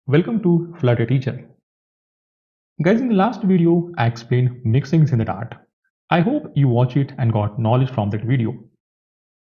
Welcome to Flutter Teacher. Guys, in the last video, I explained mixins in the Dart. I hope you watched it and got knowledge from that video.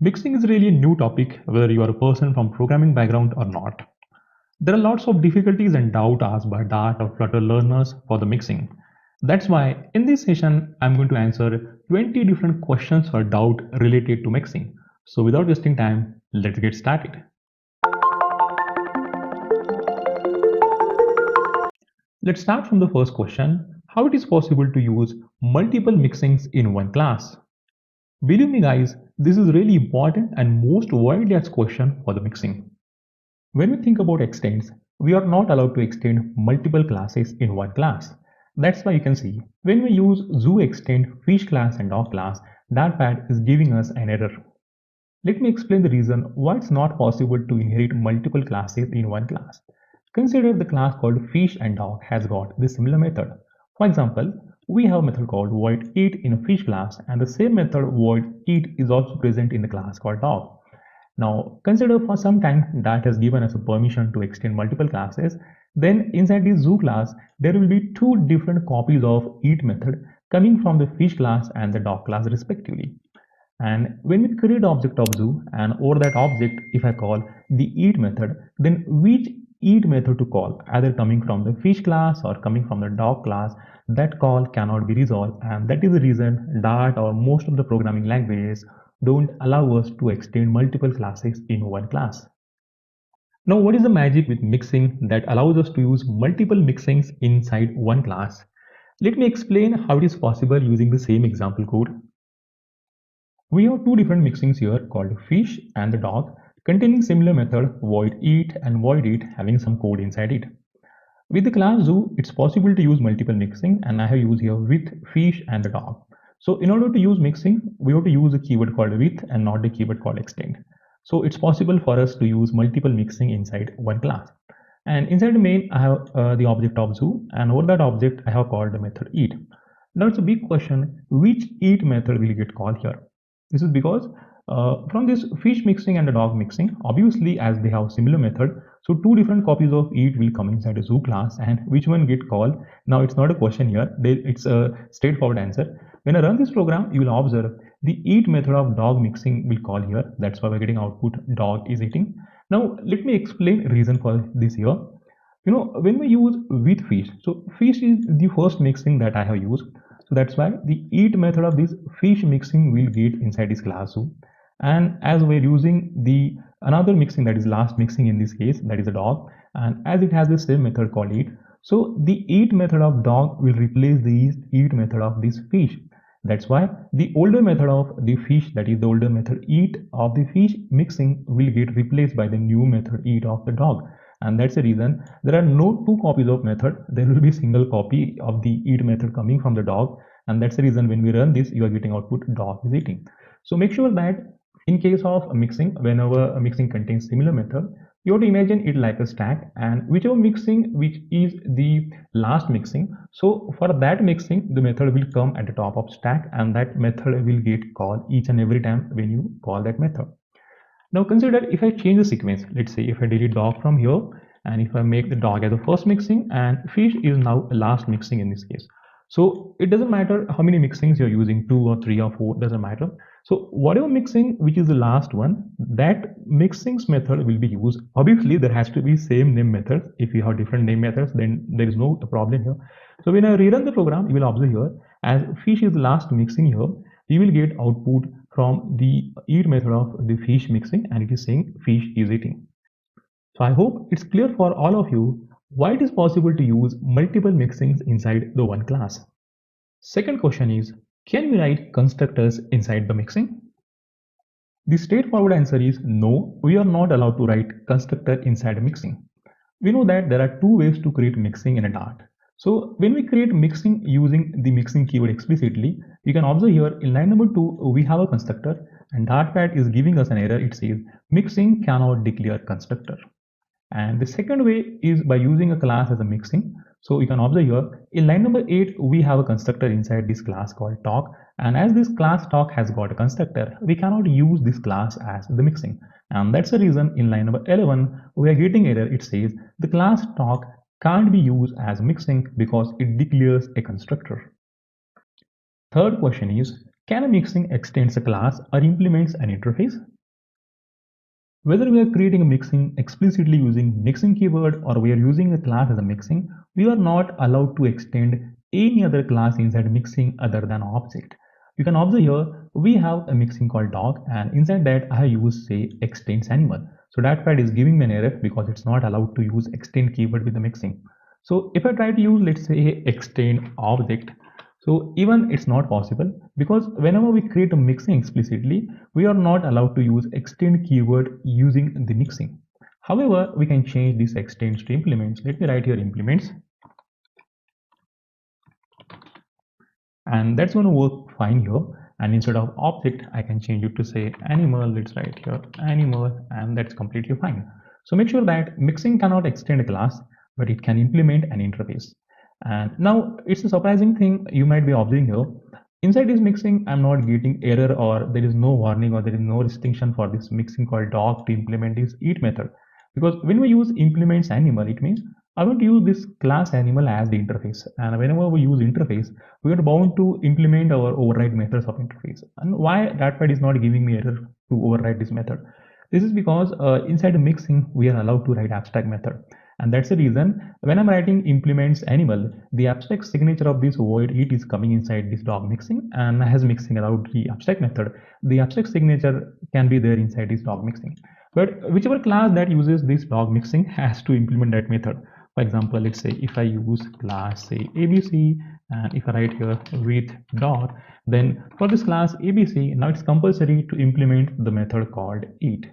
Mixing is really a new topic, whether you are a person from programming background or not. There are lots of difficulties and doubt asked by Dart or Flutter learners for the mixing. That's why in this session, I'm going to answer 20 different questions or doubt related to mixing. So without wasting time, let's get started. Let's start from the first question, how it is possible to use multiple mixins in one class. Believe me guys, this is really important and most widely asked question for the mixing. When we think about extends, we are not allowed to extend multiple classes in one class. That's why you can see, when we use zoo extend fish class and dog class, that pad is giving us an error. Let me explain the reason why it's not possible to inherit multiple classes in one class. Consider the class called fish and dog has got this similar method. For example, we have a method called void eat in a fish class and the same method void eat is also present in the class called dog. Now consider for some time that has given us a permission to extend multiple classes. Then inside this zoo class, there will be two different copies of eat method coming from the fish class and the dog class respectively. And when we create object of zoo and over that object, if I call the eat method, then which eat method to call, either coming from the fish class or coming from the dog class, that call cannot be resolved, and that is the reason Dart or most of the programming languages don't allow us to extend multiple classes in one class. Now what is the magic with mixing that allows us to use multiple mixins inside one class? Let me explain how it is possible using the same example code. We have two different mixins here called fish and the dog containing similar method void eat and void eat having some code inside it. With the class zoo, it's possible to use multiple mixing and I have used here with fish and the dog. So in order to use mixing, we have to use a keyword called with and not the keyword called extend. So it's possible for us to use multiple mixing inside one class. And inside the main, I have the object of zoo and over that object, I have called the method eat. Now it's a big question, which eat method will get called here? This is because from this fish mixing and the dog mixing, obviously as they have similar method, so two different copies of eat will come inside a zoo class and which one get called? Now it's not a question here, it's a straightforward answer. When I run this program, you will observe the eat method of dog mixing will call here. That's why we're getting output dog is eating. Now let me explain reason for this here. You know, when we use with fish, so fish is the first mixing that I have used. So that's why the eat method of this fish mixing will get inside this class zoo. And as we're using the another mixing, that is last mixing in this case, that is a dog, and as it has the same method called eat, so the eat method of dog will replace the eat method of this fish. That's why the older method of the fish, that is the older method eat of the fish mixing, will get replaced by the new method eat of the dog. And that's the reason there are no two copies of method, there will be single copy of the eat method coming from the dog, and that's the reason when we run this you are getting output dog is eating. So make sure that in case of a mixing, whenever a mixing contains similar method, you have to imagine it like a stack, and whichever mixing which is the last mixing, so for that mixing the method will come at the top of stack and that method will get called each and every time when you call that method. Now consider if I change the sequence, let's say if I delete dog from here and if I make the dog as the first mixing and fish is now last mixing in this case. So it doesn't matter how many mixings you're using, 2 or 3 or 4, doesn't matter. So whatever mixing which is the last one, that mixings method will be used. Obviously there has to be same name methods. If you have different name methods, then there is no problem here. So when I rerun the program, you will observe here as fish is the last mixing here, you will get output from the eat method of the fish mixing and it is saying fish is eating. So I hope it's clear for all of you why it is possible to use multiple mixings inside the one class. Second question is, can we write constructors inside the mixing? The straightforward answer is no, we are not allowed to write constructor inside a mixing. We know that there are two ways to create mixing in a Dart. So when we create mixing using the mixing keyword explicitly, you can observe here in line number 2, we have a constructor and Dartpad is giving us an error. It says mixing cannot declare constructor. And the second way is by using a class as a mixing. So you can observe here in line number 8, we have a constructor inside this class called talk. And as this class talk has got a constructor, we cannot use this class as the mixing. And that's the reason in line number 11, we are getting error. It says the class talk can't be used as mixing because it declares a constructor. Third question is, can a mixing extends a class or implements an interface? Whether we are creating a mixing explicitly using mixing keyword or we are using a class as a mixing, we are not allowed to extend any other class inside mixing other than object. You can observe here, we have a mixing called dog and inside that I use say extends animal. So that part is giving me an error because it's not allowed to use extend keyword with the mixing. So if I try to use let's say extend object, so even it's not possible because whenever we create a mixing explicitly, we are not allowed to use extend keyword using the mixing. However, we can change this extends to implements. Let me write here implements, and that's going to work fine here. And instead of object, I can change it to say animal. Let's write here animal, and that's completely fine. So make sure that mixing cannot extend a class, but it can implement an interface. And now it's a surprising thing you might be observing here. Inside this mixing, I'm not getting error or there is no warning or there is no restriction for this mixing called dog to implement this eat method. Because when we use implements animal, it means I want to use this class animal as the interface. And whenever we use interface, we are bound to implement our override methods of interface. And why that part is not giving me error to override this method? This is because inside the mixing, we are allowed to write abstract method. And that's the reason when I'm writing implements animal, the abstract signature of this void it is coming inside this dog mixing and as mixing allowed the abstract method, the abstract signature can be there inside this dog mixing. But whichever class that uses this dog mixing has to implement that method. For example, let's say if I use class say ABC and if I write here with dot, then for this class ABC, now it's compulsory to implement the method called eat.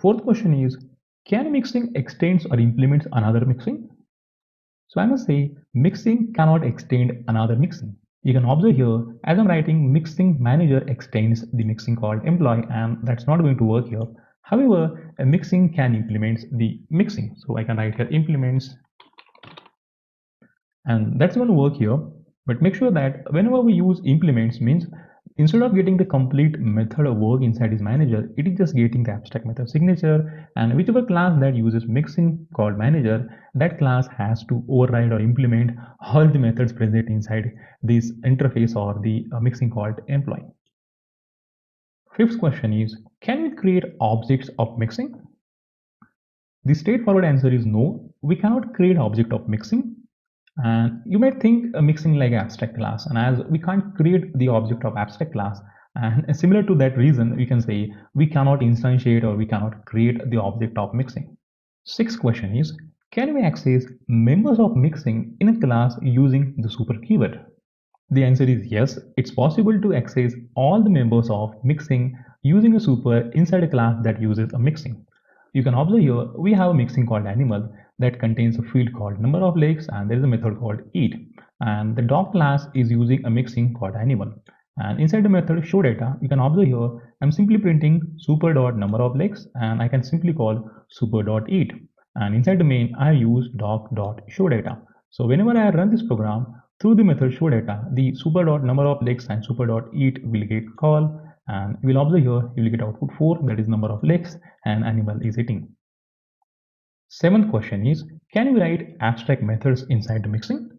Fourth question is, can mixing extends or implements another mixing? So I must say mixing cannot extend another mixing. You can observe here as I'm writing mixing manager extends the mixing called employee and that's not going to work here. However, a mixing can implement the mixing. So I can write here implements and that's going to work here. But make sure that whenever we use implements means instead of getting the complete method of work inside his manager, it is just getting the abstract method signature and whichever class that uses mixing called manager, that class has to override or implement all the methods present inside this interface or the mixing called employee. Fifth question is, can we create objects of mixing? The straightforward answer is no, we cannot create object of mixing. And you might think mixing like abstract class, and as we can't create the object of abstract class, and similar to that reason, we can say we cannot instantiate or we cannot create the object of mixing. Sixth question is, can we access members of mixing in a class using the super keyword? The answer is yes, it's possible to access all the members of mixing using a super inside a class that uses a mixing. You can observe here we have a mixing called animal that contains a field called number of legs and there is a method called eat. And the dog class is using a mixing called animal. And inside the method show data, you can observe here I'm simply printing super dot number of legs and I can simply call super dot eat. And inside the main I use dog dot show data. So whenever I run this program, through the method show data, the super dot number of legs and super dot eat will get call and you will observe here you will get output 4 that is number of legs and animal is eating. Seventh question is, can we write abstract methods inside the mixing?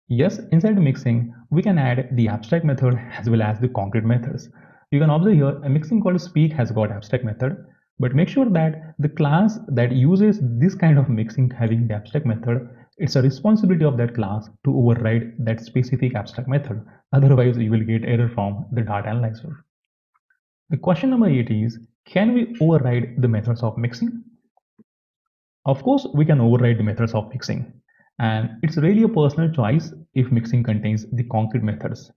Yes, inside the mixing we can add the abstract method as well as the concrete methods. You can observe here a mixing called speak has got abstract method, but make sure that the class that uses this kind of mixing having the abstract method, it's a responsibility of that class to override that specific abstract method. Otherwise, you will get error from the data analyzer. The question number 8 is, can we override the methods of mixing? Of course, we can override the methods of mixing. And it's really a personal choice if mixing contains the concrete methods.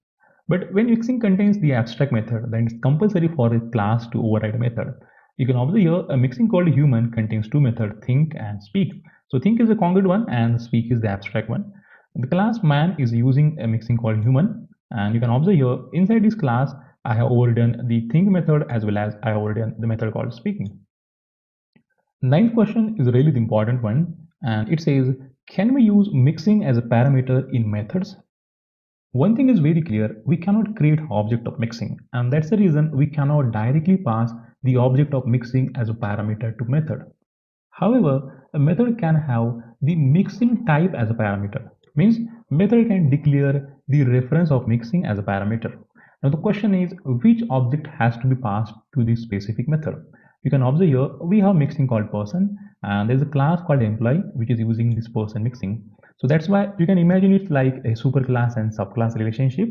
But when mixing contains the abstract method, then it's compulsory for a class to override a method. You can observe here a mixing called human contains two methods, think and speak. So think is the concrete one and speak is the abstract one. The class man is using a mixing called human, and you can observe here inside this class I have overdone the think method as well as I have overdone the method called speaking. Ninth question is really the important one and it says, can we use mixing as a parameter in methods? One thing is very clear, we cannot create object of mixing, and that's the reason we cannot directly pass the object of mixing as a parameter to method. However, a method can have the mixing type as a parameter. Means method can declare the reference of mixing as a parameter. Now the question is which object has to be passed to this specific method. You can observe here we have mixing called person and there's a class called employee which is using this person mixing. So that's why you can imagine it's like a superclass and subclass relationship.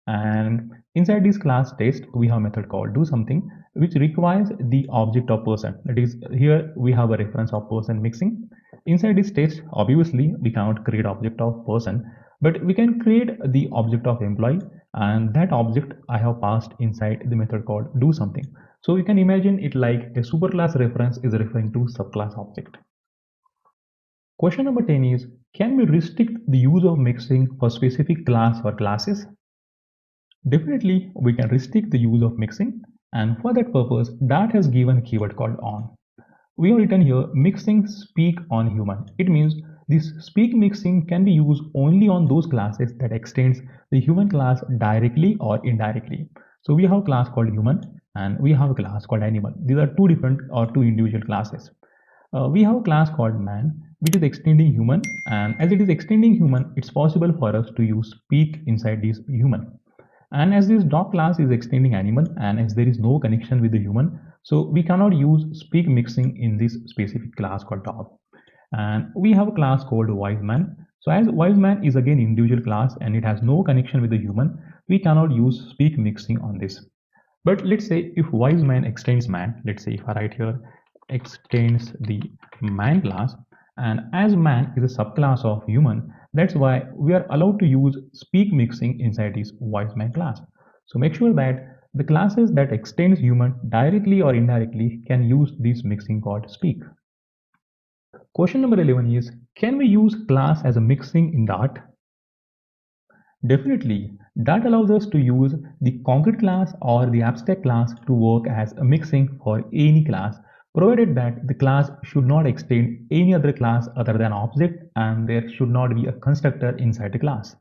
And inside this class test we have a method called do something which requires the object of person. That is, here we have a reference of person mixing. Inside this test, obviously we cannot create object of person, but we can create the object of employee, and that object I have passed inside the method called do something. So you can imagine it like a superclass reference is referring to subclass object. Question number 10 is, can we restrict the use of mixing for specific class or classes? Definitely, we can restrict the use of mixing, and for that purpose, Dart has given a keyword called on. We have written here mixing speak on human. It means this speak mixing can be used only on those classes that extends the human class directly or indirectly. So we have a class called human and we have a class called animal. These are two different or two individual classes. We have a class called man which is extending human, and as it is extending human, it's possible for us to use speak inside this human. And as this dog class is extending animal and as there is no connection with the human, so we cannot use speak mixing in this specific class called dog. And we have a class called wise man. So as wise man is again individual class and it has no connection with the human, we cannot use speak mixing on this. But let's say if wise man extends man, let's say if I write here extends the man class, and as man is a subclass of human, that's why we are allowed to use speak mixing inside this wise man class. So make sure that the classes that extends human directly or indirectly can use this mixing called speak. Question number 11 is, can we use class as a mixing in Dart? Definitely, that allows us to use the concrete class or the abstract class to work as a mixing for any class, provided that the class should not extend any other class other than object and there should not be a constructor inside the class.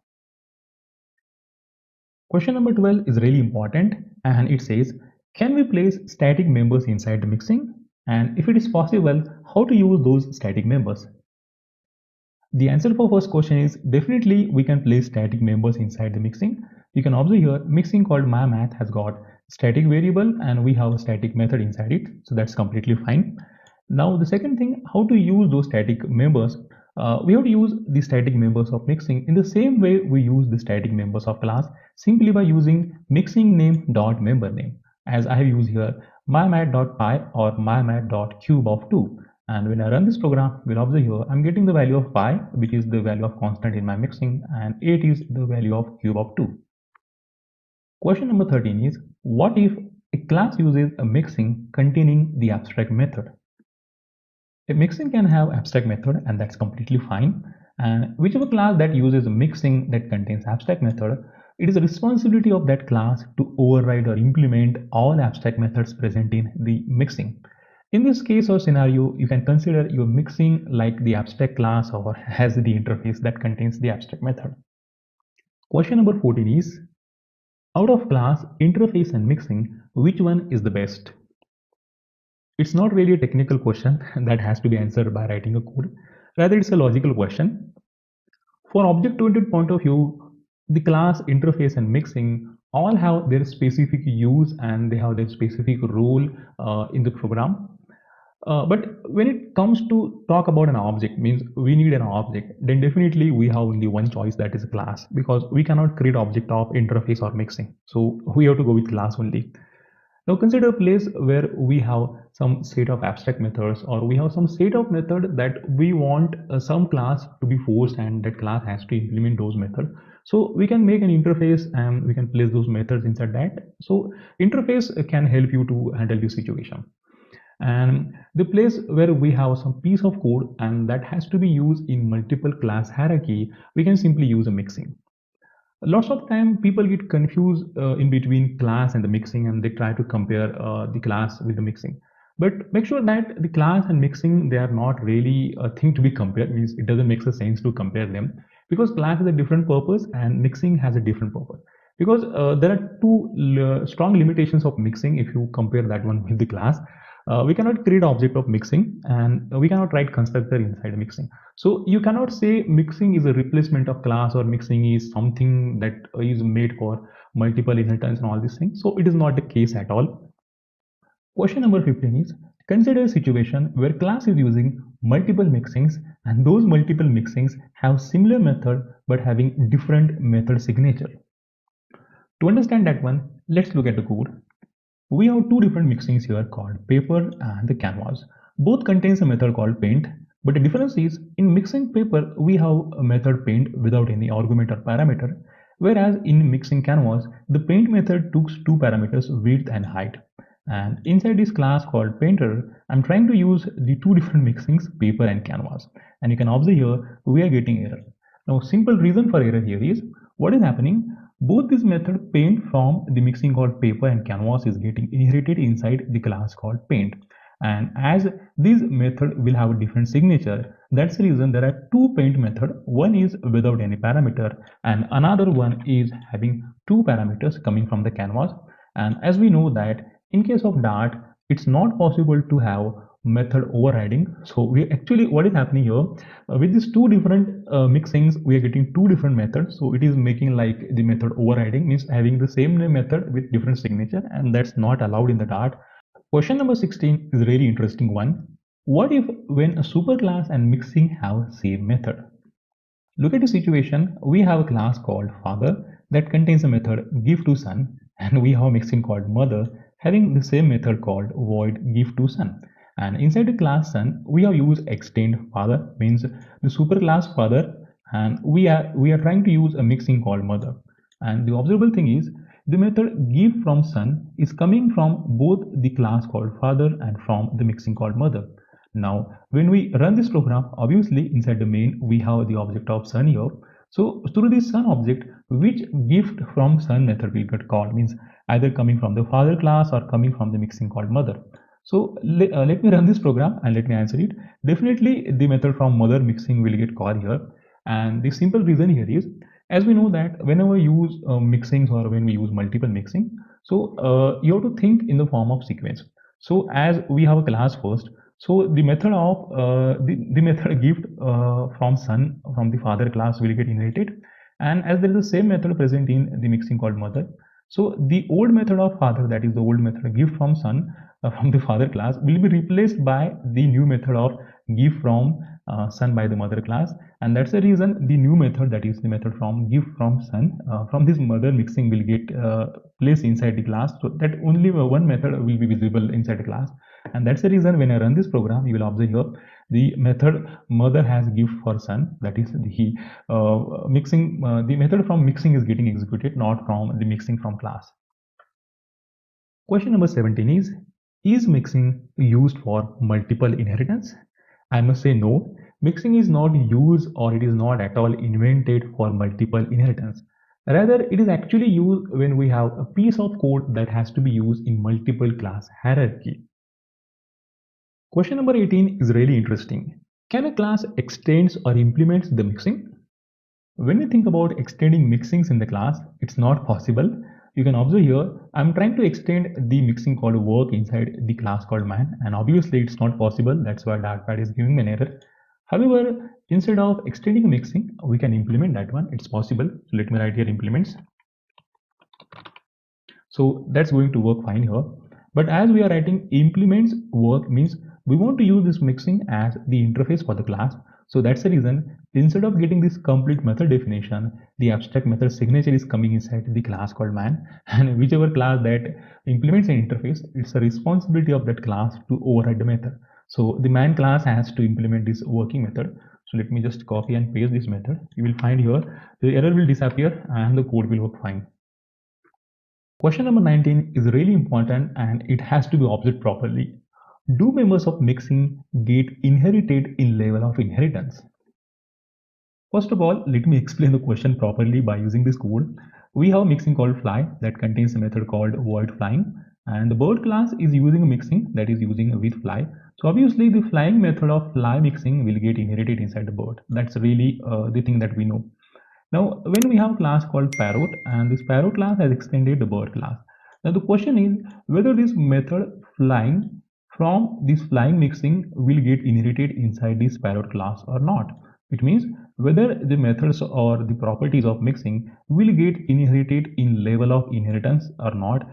Question number 12 is really important and it says, can we place static members inside the mixing? And if it is possible, how to use those static members? The answer for first question is definitely we can place static members inside the mixing. You can observe here mixing called myMath has got static variable and we have a static method inside it. So that's completely fine. Now the second thing, how to use those static members. We have to use the static members of mixing in the same way we use the static members of class simply by using mixing name dot member name. As I have used here mymat.py or mymat.cube of 2. And when I run this program, we'll observe here, I'm getting the value of pi, which is the value of constant in my mixing, and 8 is the value of cube of 2. Question number 13 is, what if a class uses a mixing containing the abstract method? A mixing can have abstract method and that's completely fine. And whichever class that uses a mixing that contains abstract method, it is the responsibility of that class to override or implement all abstract methods present in the mixing. In this case or scenario, you can consider your mixing like the abstract class or has the interface that contains the abstract method. Question number 14 is, out of class, interface and mixing, which one is the best? It's not really a technical question that has to be answered by writing a code. Rather, it's a logical question. For object-oriented point of view, the class, interface, and mixing all have their specific use and they have their specific role in the program. But when it comes to talk about an object, means we need an object, then definitely we have only one choice, that is a class, because we cannot create object of interface or mixing. So we have to go with class only. Now consider a place where we have some set of abstract methods or we have some set of method that we want some class to be forced and that class has to implement those methods. So we can make an interface and we can place those methods inside that. So interface can help you to handle this situation. And the place where we have some piece of code and that has to be used in multiple class hierarchy, we can simply use a mixing. Lots of time people get confused in between class and the mixing and they try to compare the class with the mixing. But make sure that the class and mixing, they are not really a thing to be compared, means it doesn't make sense to compare them. because class has a different purpose and mixing has a different purpose. Because there are two strong limitations of mixing if you compare that one with the class. We cannot create object of mixing, and we cannot write constructor inside mixing. So you cannot say mixing is a replacement of class, or mixing is something that is made for multiple inheritance and all these things. So it is not the case at all. Question number 15 is, consider a situation where class is using multiple mixings and those multiple mixings have similar method but having different method signature. To understand that one, let's look at the code. We have two different mixings here called paper and the canvas. Both contains a method called paint, but the difference is in mixing paper we have a method paint without any argument or parameter, whereas in mixing canvas the paint method takes two parameters, width and height. And inside this class called painter, I'm trying to use the two different mixings, paper and canvas, and you can observe here we are getting error. Now simple reason for error here is, what is happening, both this method paint from the mixing called paper and canvas is getting inherited inside the class called paint. And as this method will have a different signature, that's the reason there are two paint method. One is without any parameter and another one is having two parameters coming from the canvas. And as we know that in case of Dart, it's not possible to have method overriding. So we actually, what is happening here, with these two different mixings we are getting two different methods, so it is making like the method overriding, means having the same name method with different signature, and that's not allowed in the Dart. Question number 16 is a really interesting one. What if when a superclass and mixing have same method? Look at the situation. We have a class called father that contains a method give to son, and we have a mixing called mother having the same method called void give to son. And inside the class son, we have used extend father, means the superclass father, and we are trying to use a mixing called mother. And the observable thing is, the method give from son is coming from both the class called father and from the mixing called mother. Now, when we run this program, obviously inside the main we have the object of son here. So through this son object, which gift from son method will get called, means either coming from the father class or coming from the mixing called mother. So let me run this program and let me answer it. Definitely the method from mother mixing will get called here. And the simple reason here is, as we know that whenever we use mixings or when we use multiple mixing, so you have to think in the form of sequence. So as we have a class first, so the method of the method gift from son from the father class will get inherited, and as there is the same method present in the mixing called mother, so the old method of father, that is the old method give from son from the father class, will be replaced by the new method of give from son by the mother class, and that's the reason the new method, that is the method from give from son from this mother mixing, will get placed inside the class, so that only one method will be visible inside the class. And that's the reason when I run this program, you will observe here the method mother has give for son, that is the mixing, the method from mixing is getting executed, not from the mixing from class. Question number 17 is mixing used for multiple inheritance? I must say no, mixing is not used, or it is not at all invented for multiple inheritance. Rather, it is actually used when we have a piece of code that has to be used in multiple class hierarchy. Question number 18 is really interesting. Can a class extends or implements the mixing? When we think about extending mixings in the class, it's not possible. You can observe here, I'm trying to extend the mixing called work inside the class called man, and obviously it's not possible. That's why Dartpad is giving me an error. However, instead of extending a mixing, we can implement that one. It's possible. So let me write here implements. So that's going to work fine here. But as we are writing implements work, means we want to use this mixing as the interface for the class. So that's the reason, instead of getting this complete method definition, the abstract method signature is coming inside the class called man, and whichever class that implements an interface, it's a responsibility of that class to override the method. So the man class has to implement this working method. So let me just copy and paste this method. You will find here the error will disappear and the code will work fine. Question number 19 is really important and it has to be observed properly. Do members of mixing get inherited in level of inheritance? First of all, let me explain the question properly by using this code. We have a mixing called fly that contains a method called void flying, And the bird class is using a mixing, that is using a with fly. So obviously the flying method of fly mixing will get inherited inside the bird. That's really the thing that we know. Now, when we have a class called parrot, and this parrot class has extended the bird class. Now, the question is whether this method flying from this flying mixing will get inherited inside this parrot class or not. It means whether the methods or the properties of mixing will get inherited in level of inheritance or not,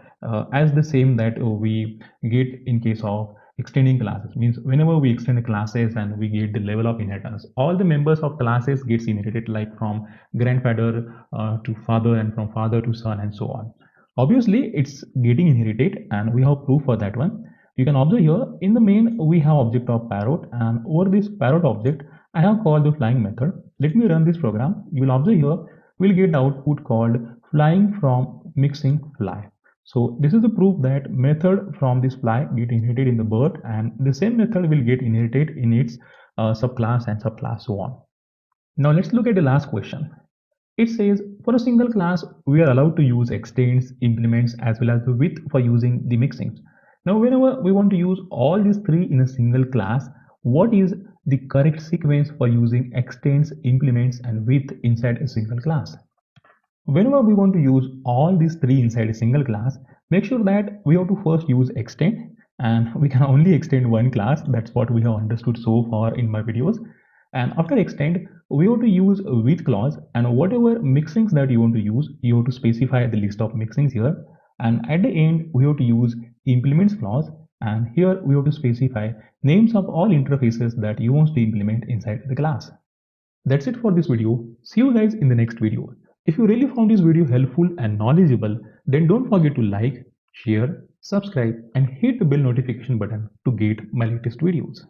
as the same that we get in case of extending classes. Means whenever we extend classes and we get the level of inheritance, all the members of classes gets inherited, like from grandfather to father, and from father to son, and so on. Obviously it's getting inherited, and we have proof for that one. You can observe here in the main we have object of parrot, and over this parrot object I have called the flying method. Let me run this program. You will observe here we'll get output called flying from mixing fly. So this is the proof that method from this fly get inherited in the bird, and the same method will get inherited in its subclass and subclass, so on. Now let's look at the last question. It says for a single class, we are allowed to use extends, implements, as well as the with for using the mixings. Now, whenever we want to use all these three in a single class, what is the correct sequence for using extends, implements, and with inside a single class? Whenever we want to use all these three inside a single class, make sure that we have to first use extend, and we can only extend one class. That's what we have understood so far in my videos. And after extend, we have to use a with clause, and whatever mixings that you want to use, you have to specify the list of mixings here. And at the end, we have to use implements clause, and here we have to specify names of all interfaces that you want to implement inside the class. That's it for this video. See you guys in the next video. If you really found this video helpful and knowledgeable, then don't forget to like, share, subscribe, and hit the bell notification button to get my latest videos.